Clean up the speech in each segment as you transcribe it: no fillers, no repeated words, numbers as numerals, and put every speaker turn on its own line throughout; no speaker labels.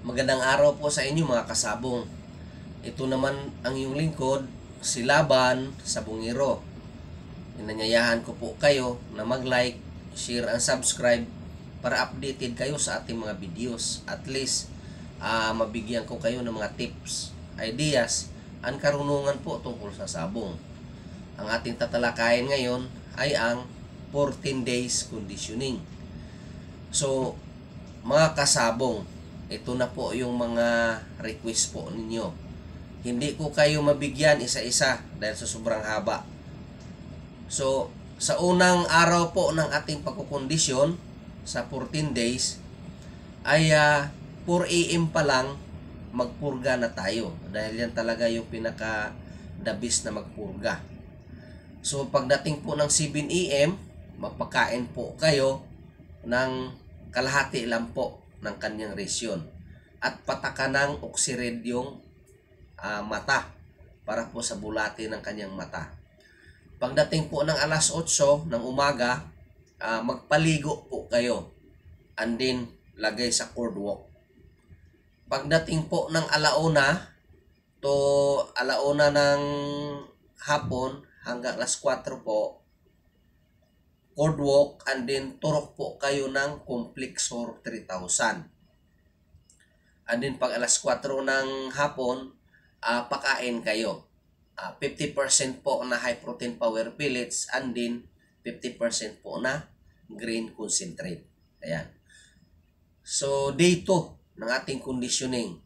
Magandang araw po sa inyo mga kasabong. Ito naman ang iyong lingkod, si Laban sa Bungiro. Inanyayahan ko po kayo na mag-like, share, and subscribe para updated kayo sa ating mga videos. At least, mabigyan ko kayo ng mga tips, ideas, and karunungan po tungkol sa sabong. Ang ating tatalakayin ngayon ay ang 14 days conditioning. So, mga kasabong, ito na po yung mga request po ninyo. Hindi ko kayo mabigyan isa-isa dahil sa sobrang haba. So, sa unang araw po ng ating pagkukondisyon sa 14 days ay 4 AM pa lang magpurga na tayo. Dahil yan talaga yung pinaka the best na magpurga. So, pagdating po ng 7 AM, mapakain po kayo ng kalahati lang po ng kanyang resyon at pataka ng oxyred yung mata para po sa bulati ng kanyang mata. Pagdating po ng alas 8 ng umaga, magpaligo po kayo and then lagay sa cord walk. Pagdating po ng alauna to alauna ng hapon hanggang alas 4 po, cord walk and then turok po kayo ng Complexor 3000. And then pag alas 4 ng hapon, pakain kayo. 50% po na high protein power pellets and then 50% po na grain concentrate. Ayan. So day 2 ng ating conditioning.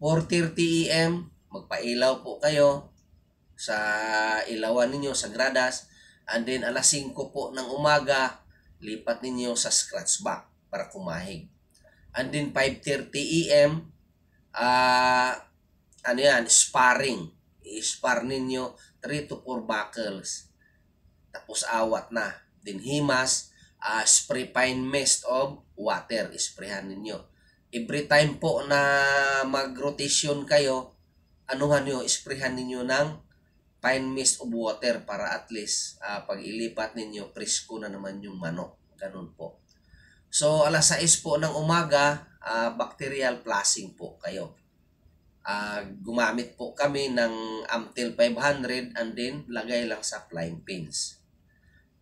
4:30 AM, magpailaw po kayo sa ilawan ninyo sa gradas. And then alas 5 po ng umaga, lipat ninyo sa scratch back para kumahig. And then 5:30 AM, sparring. I-spar ninyo 3 to 4 buckles. Tapos awat na. Then himas, spray fine mist of water. Isprayhan ninyo. Every time po na mag-rotation kayo, isprayhan ninyo ng fine mist of water para at least pag ilipat ninyo, presko na naman yung manok. Ganun po. So, alas 6 po ng umaga, bacterial flushing po kayo. Gumamit po kami ng Amtil 500 and then lagay lang sa flying pins.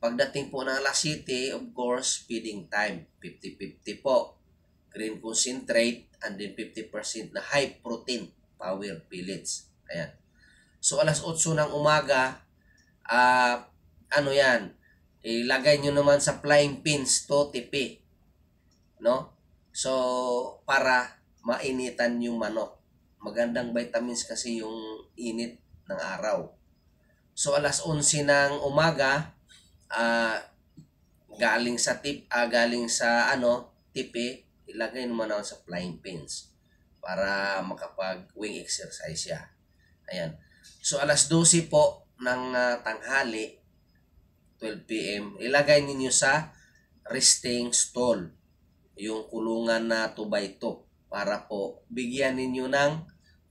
Pagdating po ng alas 7, of course, feeding time. 50-50 po. Green concentrate and then 50% na high protein power pellets. Ayan. So, alas 8 ng umaga, ilagay nyo naman sa flying pins to tipi. No? So, para mainitan yung manok. Magandang vitamins kasi yung init ng araw. So, alas 11 ng umaga, galing sa tipi, ilagay naman naman sa flying pins para makapag-wing exercise siya. Ayan. So, alas 12 po ng tanghali, 12 PM, ilagay ninyo sa resting stall, yung kulungan na 2x2, para po bigyan ninyo ng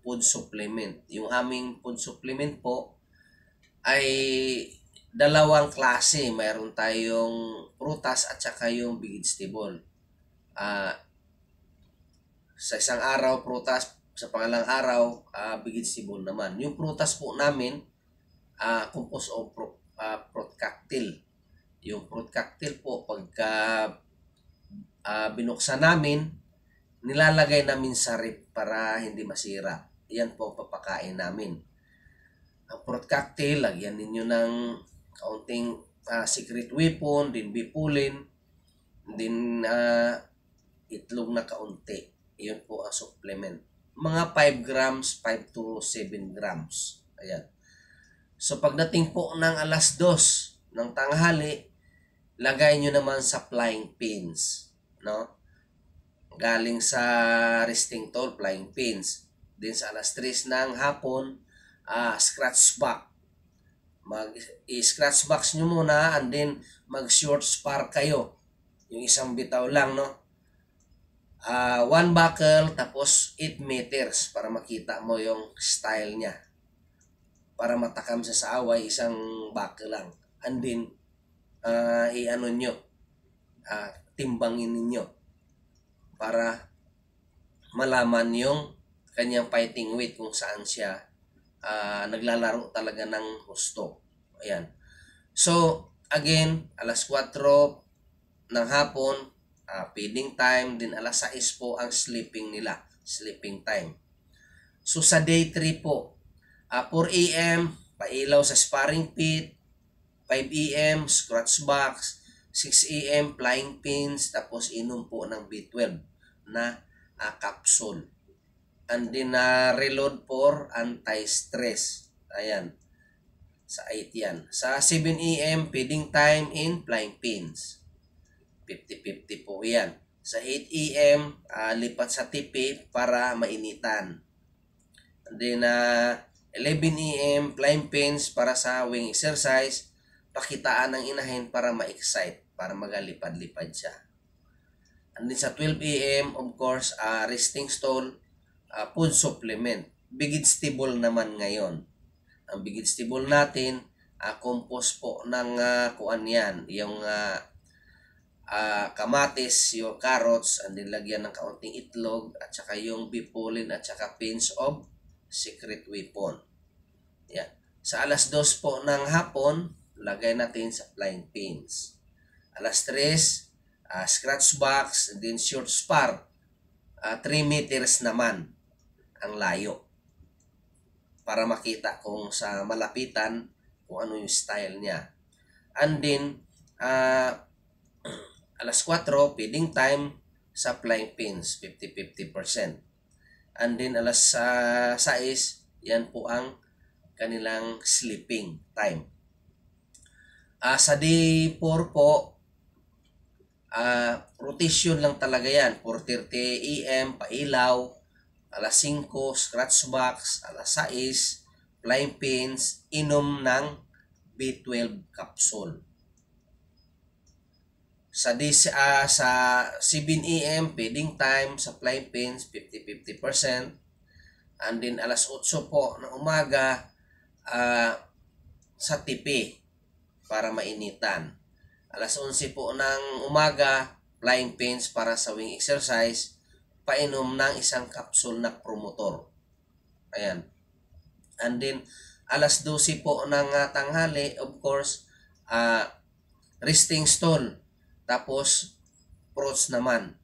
food supplement. Yung aming food supplement po ay dalawang klase. Mayroon tayong prutas at saka yung vegetable. Sa isang araw, prutas. Sa pangalang araw, vegetable naman. Yung prutas po namin, composed of fruit cocktail. Yung fruit cocktail po, pagka binuksan namin, nilalagay namin sa ref para hindi masira. Yan po ang papakain namin. Ang fruit cocktail, lagyan ninyo ng kaunting secret weapon, din bipulin, din itlog na kaunti. Yun po ang supplement. Mga 5 grams, 5 to 7 grams. Ayan. So, pagdating po ng alas 2 ng tanghali, lagay nyo naman sa flying pins. No? Galing sa resting tool, flying pins. Then sa alas 3 ng hapon, scratch back. Mag-scratch box nyo muna and then mag-short spar kayo. Yung isang bitaw lang, no? 1 buckle, tapos 8 meters para makita mo yung style niya. Para matakam sa away, isang buckle lang. And then, timbangin ninyo para malaman yung kanyang fighting weight kung saan siya naglalaro talaga ng husto. Ayan. So, again, alas 4 ng hapon, feeding time, din alas 6 po ang sleeping nila, sleeping time. So, sa day 3 po, 4 a.m., pailaw sa sparring pit, 5 a.m., scratch box, 6 a.m., flying pins, tapos inom po ng B12 na capsule. And then reload for anti-stress. Ayan. Sa 8 yan. Sa 7 a.m., feeding time in flying pins. 50-50 po yan. Sa 8 a.m., lipat sa tipi para mainitan. And then 11 a.m., flying pins para sa wing exercise. Pakitaan ng inahin para ma-excite, para magalipad-lipad siya. And then sa 12 a.m., of course, resting stall, food supplement. Bigid stable naman ngayon. Ang bigid stable natin, compost po ng kuan yan. Yung kamatis, yung carrots, and then lagyan ng kaunting itlog, at saka yung bipulin, at saka pinch of secret weapon. Yan. Sa alas 2 po ng hapon, lagay natin sa flying pins. Alas 3, scratch box, and then short spar. 3 meters naman ang layo para makita kung sa malapitan kung ano yung style niya. And then alas 4 feeding time sa flying pins, 50-50%. And then alas 6, yan po ang kanilang sleeping time. Sa day 4 po, rotation lang talaga yan. 4:30 a.m. pailaw, alas 5 scratch box, alas 6 flying pins, inom ng B12 capsule. Sa 7 a.m. feeding time sa flying pins, 50-50%. And then alas 8 po ng umaga sa tipi para mainitan. Alas 11 po ng umaga, flying pins para sa wing exercise, painom ng isang capsule na promotor. Ayan. And then, alas 12 po ng tanghali, of course, resting stall. Tapos, fruits naman.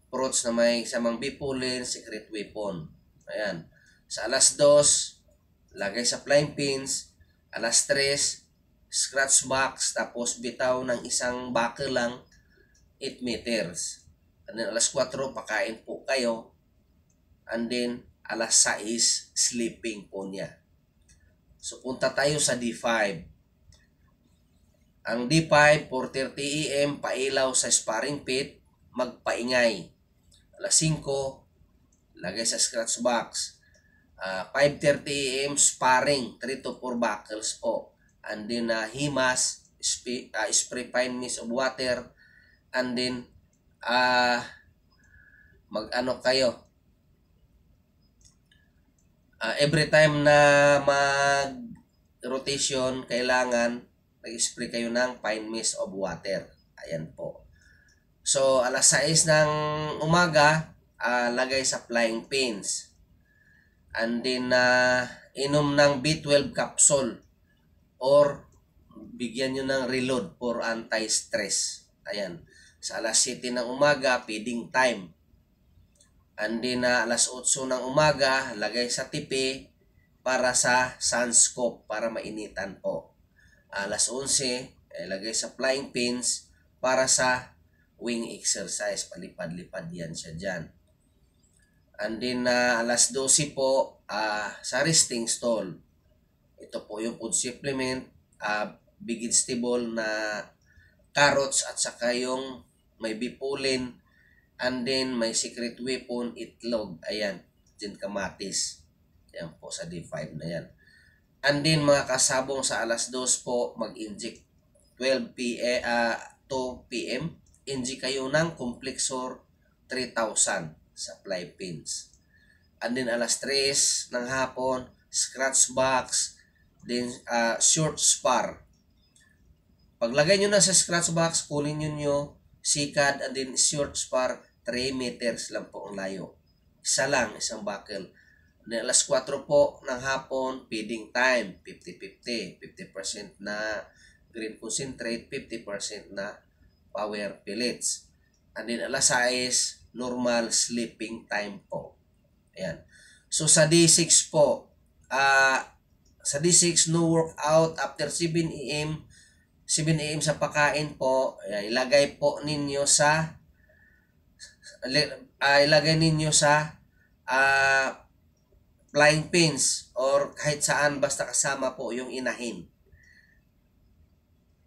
Fruits na may samang bipulin, secret weapon. Ayan. Sa alas 2, lagay sa flying pins. Alas 3, scratch box, tapos bitaw ng isang buckle lang, 8 meters. And then alas 4, pakain po kayo. And then alas 6, sleeping po niya. So punta tayo sa D5. Ang D5, 4:30 a.m., pailaw sa sparring pit, magpaingay. Alas 5, lagay sa scratch box. 5:30 a.m., sparring, 3 to 4 buckles po. And then himas, spray fine mist of water, and then mag-ano kayo, every time na mag-rotation, kailangan mag-spray kayo ng fine mist of water. Ayan po. So, alas 6 ng umaga, lagay sa flying pins. And then, inom ng B12 capsule or bigyan nyo ng reload for anti-stress. Ayan. Sa alas 7 ng umaga, feeding time. And then, alas 8 ng umaga, lagay sa tipi para sa sunscope para mainitan po. Alas 11, lagay sa flying pins para sa wing exercise. Palipad-lipad yan siya dyan. And then, alas 12 po, sa resting stall. Ito po yung food supplement, bigid stable na carrots at saka yung may bipulin, and then may secret weapon, itlog. Ayan, din kamatis. Ayan po sa D5 na yan. And then mga kasabong sa alas 2 po, mag-inject 2 p.m. Inject kayo ng Complexor 3000 sa fly pins. And then alas 3 ng hapon, scratch box, then short spar. Paglagay nyo na sa scratch box, kunin nyo sikad, and then short spar, 3 meters lang po ang layo. Isa lang, isang buckle. Then alas 4 po ng hapon, feeding time, 50-50. 50% na green concentrate, 50% na power pellets. And then alas 6, normal sleeping time po. Ayan. So sa D6 po, sa D6, no workout after 7 a.m. 7 a.m. sa pagkain po, ilagay po ninyo sa flying pins or kahit saan basta kasama po yung inahin.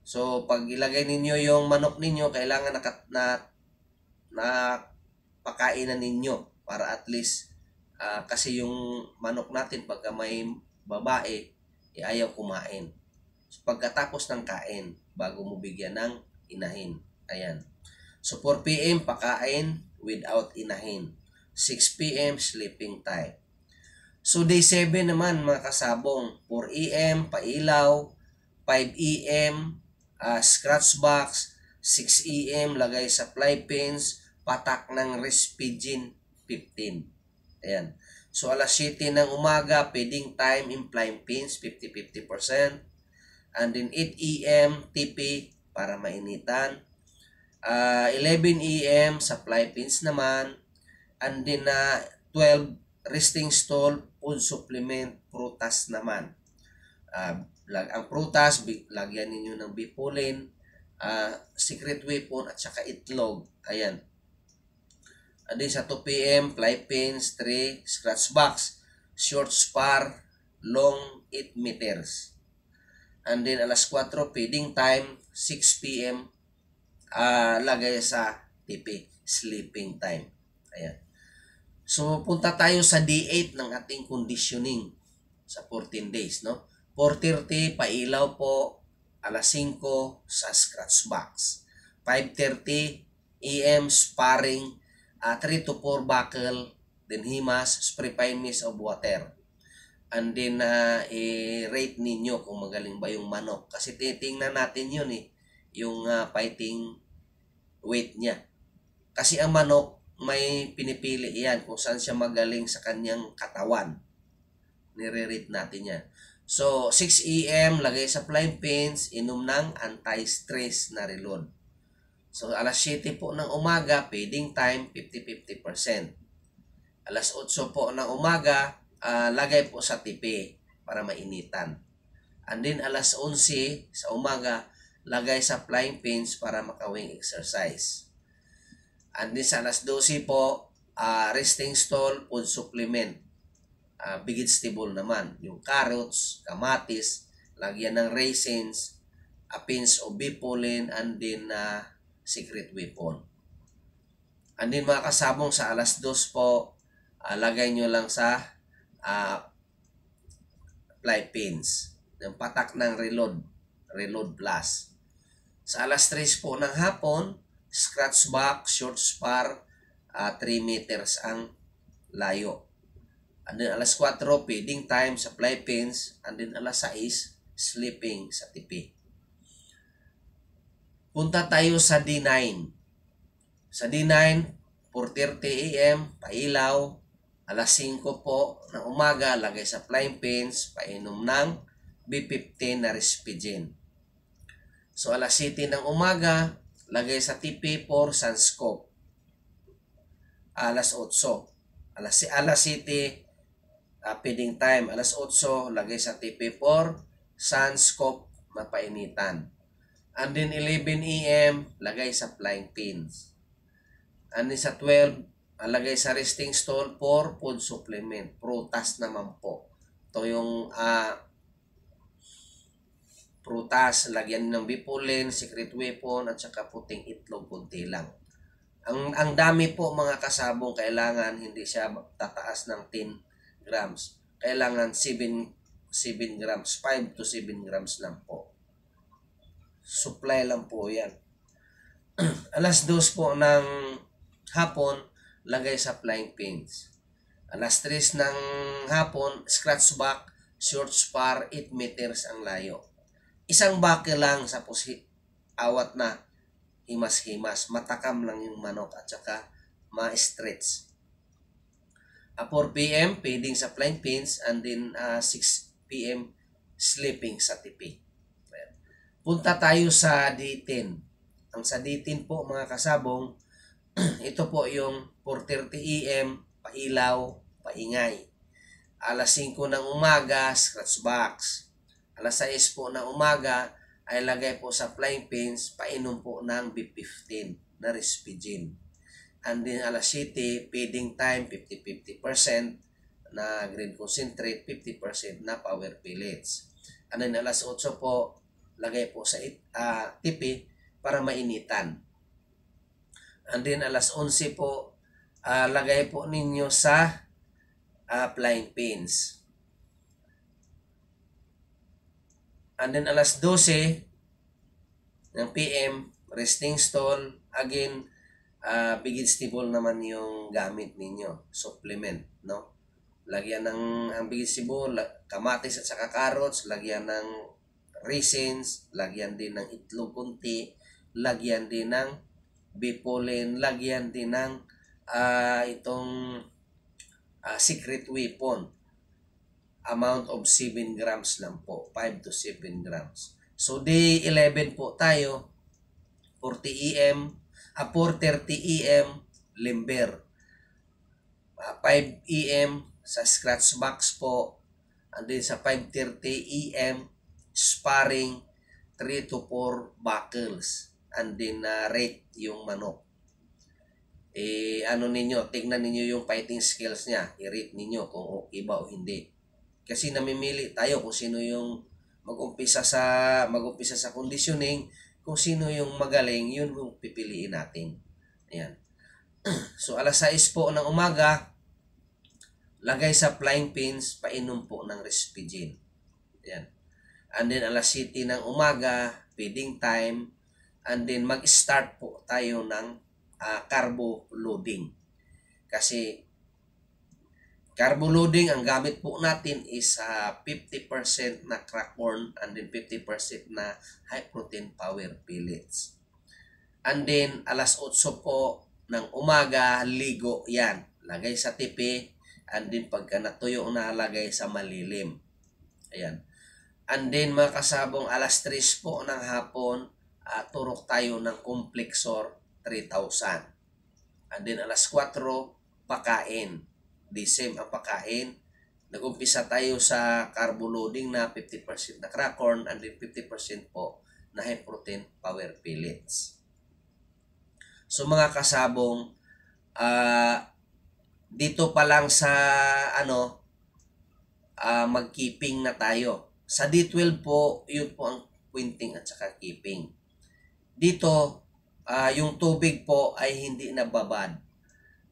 So pag ilagay ninyo yung manok ninyo, kailangan na pakainan ninyo para at least kasi yung manok natin pagka may babae, ayaw kumain. So, pagkatapos ng kain, bago mo bigyan ng inahin. Ayan. So 4 p.m. pakain without inahin. 6 p.m. sleeping time. So day 7 naman mga kasabong, 4 a.m. pailaw, 5 a.m. Scratch box, 6 a.m. lagay sa fly pins, patak ng Rispidin 15. Ayan. So alas 7 ng umaga, feeding time in flying pins, 50-50%. And then 8 a.m. TP para mainitan. 11 a.m. sa fly pins naman. And then 12 resting stall, food supplement, prutas naman. Ang prutas, lagyan ninyo ng bipulin, secret weapon at saka itlog. Ayan. And then sa 2 p.m. fly pins, 3 scratch box, short spar, long 8 meters. And then alas 4 feeding time, 6 p.m. Lagay sa TP, sleeping time. Ayan. So punta tayo sa D8 ng ating conditioning sa 14 days, no? 4:30 pailaw po, alas 5 sa scratch box. 5:30 a.m. sparring, 3 to 4 buckle, then himas, spray 5 ml of water. And then i-rate ninyo kung magaling ba yung manok. Kasi titingnan natin yun yung fighting weight niya. Kasi ang manok, may pinipili yan kung saan siya magaling sa kanyang katawan. Nire-rate natin yan. So, 6 a.m. lagay sa flying pins, inom ng anti-stress na reload. So, alas 7 po ng umaga, feeding time, 50-50%. Alas 8 po ng umaga, lagay po sa tipi para mainitan. And then alas 11 sa umaga, lagay sa flying pins para makawing exercise. And then sa alas 12 po, resting stall, food supplement. Vegetable naman, yung carrots, kamatis, lagyan ng raisins, pins o bipolin, and then secret weapon. And then mga kasabong sa alas 2 po, lagay nyo lang sa fly pins. Yung patak ng reload plus. Sa alas 3 po ng hapon, scratch box, short spar, 3 meters ang layo. And then alas 4, feeding time sa fly pins. And then alas 6, sleeping sa tipi. Punta tayo sa D9. Sa D9, 4:30 a.m., pailaw. Alas 5 po ng umaga, lagay sa flying pins, painom ng B15 na Rispidin. So alas 7 ng umaga, lagay sa TP4 Sunscope. Alas 8. Alas 7, feeding time. Alas 8, lagay sa TP4 Sunscope, mapainitan. And then 11 a.m., lagay sa flying pins. And then sa 12, lagay sa resting stall for food supplement. Prutas naman po. Ito yung prutas, lagyan ng bipulin, secret weapon, at saka puting itlog, kunti lang. Ang dami po mga kasabong, kailangan hindi siya tataas ng 10 grams. Kailangan 7 grams, 5 to 7 grams lang po. Supply lang po yan. Alas 2 po ng hapon, lagay sa flying pins. Alas 3 ng hapon, scratch back, short spar, 8 meters ang layo. Isang buckle lang sa awat na himas-himas. Matakam lang yung manok at saka ma-stretch. 4 p.m. feeding sa flying pins, and then 6 p.m. sleeping sa tipi. Ayan. Punta tayo sa D10. Ang sa D10 po mga kasabong, ito po yung 4:30 a.m. pailaw, paingay. Alas 5 ng umaga, scratch box. Alas 6 po ng umaga ay lagay po sa flying pins, painom po ng B15 na Rispigine. And then alas 7, feeding time, 50-50% na green concentrate, 50% na power pellets. And then alas 8 po, lagay po sa tipi para mainitan. And then alas 11 po, lagay po ninyo sa flying pins. And then alas 12 ng PM, resting stall. Again, vegetable naman yung gamit ninyo, supplement, no? Lagyan ng ang vegetable, kamatis at saka carrots, lagyan ng raisins, lagyan din ng itlog kunti, lagyan din ng bipollen, lagyan din ng itong secret weapon. Amount of 7 grams lang po, 5 to 7 grams. So day 11 po tayo, 4:30 a.m. limber. 5 a.m. sa scratch box po. And then sa 5:30 a.m. sparring 3 to 4 buckles. And then rate yung manok. Ano ninyo, tignan ninyo yung fighting skills niya. I-rate ninyo kung okay ba o hindi. Kasi namimili tayo kung sino yung mag-umpisa sa conditioning, kung sino yung magaling, yun yung pipiliin natin. Ayan. So alas 6 po ng umaga, lagay sa flying pins, painom po ng Rispigine. Ayan. And then alas 7 ng umaga, feeding time, and then mag-start po tayo ng carbo loading. Kasi carbo loading, ang gamit po natin is 50% na crack corn and then 50% na high protein power pellets. And then, alas 8 po ng umaga, ligo yan. Lagay sa tipi, and then pagka natuyo na, lagay sa malilim. Ayan. And then, mga kasabong, alas 3 po ng hapon, turok tayo ng Complexor 3000. And then, alas 4, pakain. The same ang pagkain. Nag-umpisa tayo sa carbo loading na 50% na crack corn and then 50% po na high protein power pellets. So mga kasabong, dito pa lang sa mag-keeping na tayo. Sa D12 po, yun po ang pointing at saka keeping. Dito, yung tubig po ay hindi nababad.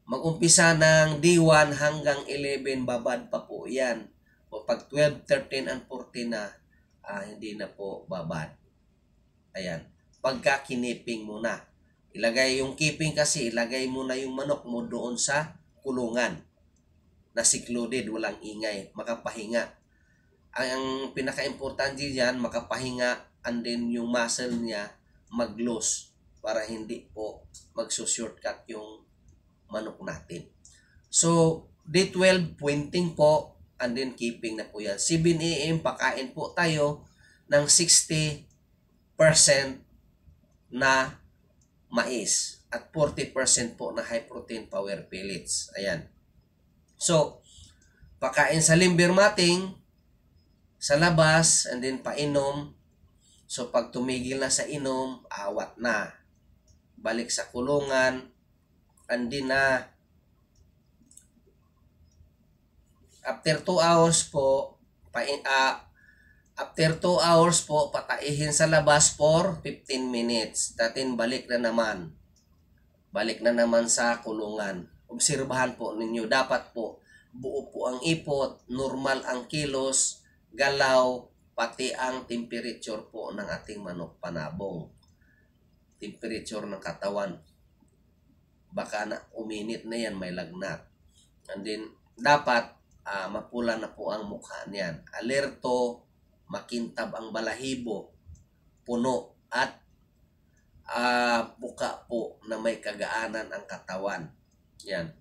Mag-umpisa ng D1 hanggang 11, babad pa po yan. O pag 12, 13, and 14 na, hindi na po babad. Ayan. Pagka kiniping mo na. Ilagay yung keeping kasi, ilagay mo na yung manok mo doon sa kulungan. Na secluded, walang ingay, makapahinga. Ang pinaka-importante diyan, makapahinga, and then yung muscle niya mag-loose para hindi po magsushortcut yung manok natin. So, day 12, pointing po, and then keeping na po yan. 7 a.m., pakain po tayo ng 60% na mais at 40% po na high protein power pellets. Ayan. So, pakain sa limber mating, sa labas, and then painom. So, pag tumigil na sa inom, awat na. Balik sa kulungan, and then after 2 hours po, after 2 hours po, pataihin sa labas for 15 minutes. Datin balik na naman. Balik na naman sa kulungan. Obserbahan po ninyo. Dapat po, buo po ang ipot, normal ang kilos, galaw, pati ang temperature po ng ating manok panabong. Temperature ng katawan. Baka na uminit na yan, may lagnat. And then, dapat mapula na po ang mukha niyan. Alerto, makintab ang balahibo, puno, at buka po na may kagaanan ang katawan. Yan.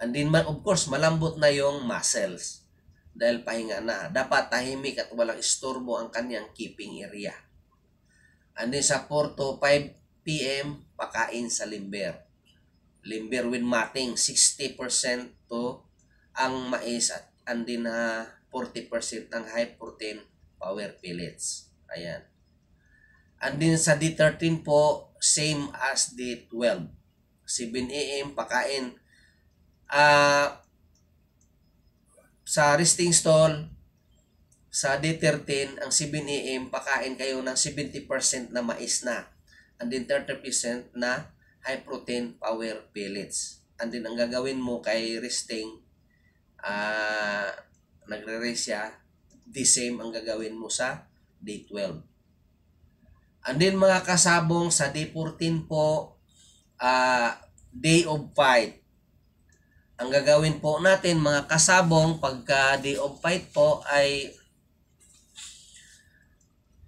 And then, of course, malambot na yung muscles. Dahil pahinga na. Dapat tahimik at walang istorbo ang kanyang keeping area. And then sa 4 to 5 p.m., pakain sa limber. Limber with matting, 60% to ang mais at and then 40% ang high protein power pellets. Ayan. And then sa D13 po, same as D12. 7 a.m. pakain sa resting stall. Sa D13, ang 7 a.m. pakain kayo ng 70% na mais na. And then 30% na high protein power pellets. And then ang gagawin mo kay resting, nagre-rest siya, the same ang gagawin mo sa D12. And then mga kasabong sa D14 po, day of fight. Ang gagawin po natin mga kasabong pagka day of fight po ay,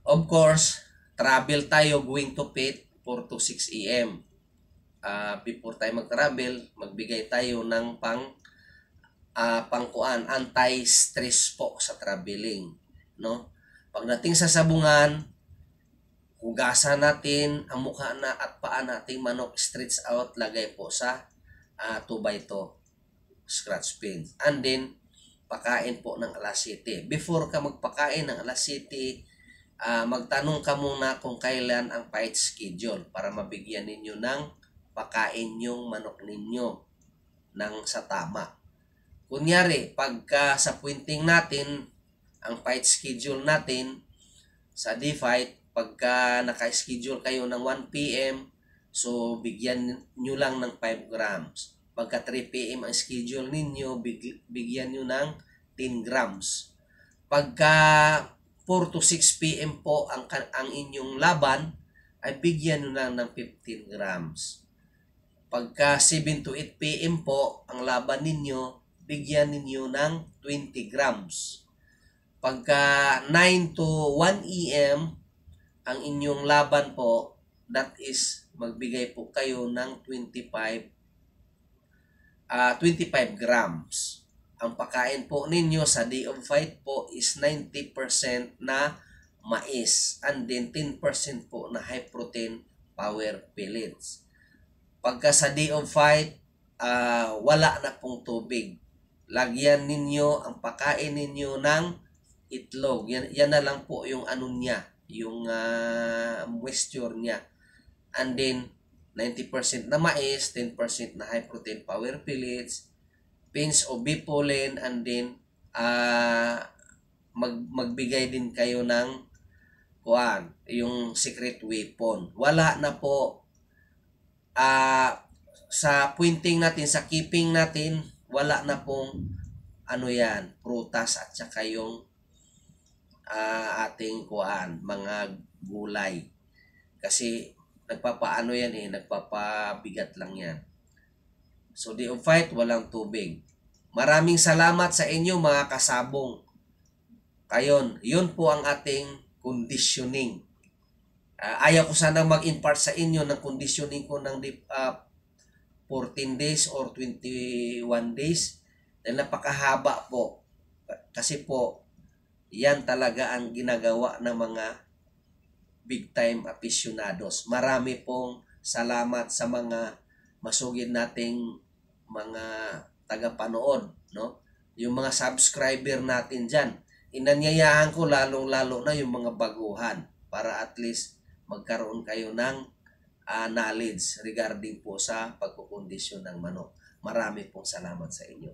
of course, travel tayo going to pit 4 to 6 a.m. Before tayo mag-travel, magbigay tayo ng pangkuan, anti-stress po sa traveling, no? Pagdating sa sabungan, hugasan natin ang mukha na at paa nating manok, stretch out, lagay po sa 2x2 scratch pin. And then, pakain po ng alas 7. Before ka magpakain ng alas 7, magtanong ka muna kung kailan ang fight schedule para mabigyan ninyo ng pakain yung manok ninyo ng sa tama. Kunyari, pagka sa pointing natin, ang fight schedule natin sa D-fight, pagka naka-schedule kayo ng 1 p.m., so bigyan nyo lang ng 5 grams. Pagka 3 p.m. ang schedule ninyo, bigyan nyo ng 10 grams. Pagka 4 to 6 p.m. po ang inyong laban, ay bigyan nyo lang ng 15 grams. Pagka 7 to 8 p.m. po ang laban ninyo, bigyan ninyo ng 20 grams. Pagka 9 to 1 a.m. ang inyong laban po, that is, magbigay po kayo ng 25 grams. Ang pakain po ninyo sa day of fight po is 90% na mais and then 10% po na high protein power pellets. Pagka sa day of fight, wala na pong tubig. Lagyan ninyo ang pakain ninyo ng itlog. Yan na lang po yung ano niya, yung moisture niya. And then 90% na mais, 10% na high protein power pellets, pinch o bee pollen, and then magbigay din kayo ng yung secret weapon. Wala na po sa pointing natin, sa keeping natin, wala na pong prutas at saka yung ating mga gulay. Kasi nagpapaano yan nagpapabigat lang yan. So, day of fight, walang tubig. Maraming salamat sa inyo mga kasabong. Yun po ang ating conditioning. Ayaw ko sanang mag-impart sa inyo ng conditioning ko ng 14 days or 21 days. Dahil napakahaba po. Kasi po, yan talaga ang ginagawa ng mga big time aficionados. Marami pong salamat sa mga masugid nating mga tagapanood, no? Yung mga subscriber natin dyan. Inanyayahan ko lalong-lalo na yung mga baguhan para at least magkaroon kayo ng knowledge regarding po sa pagkukondisyon ng manok. Marami pong salamat sa inyo.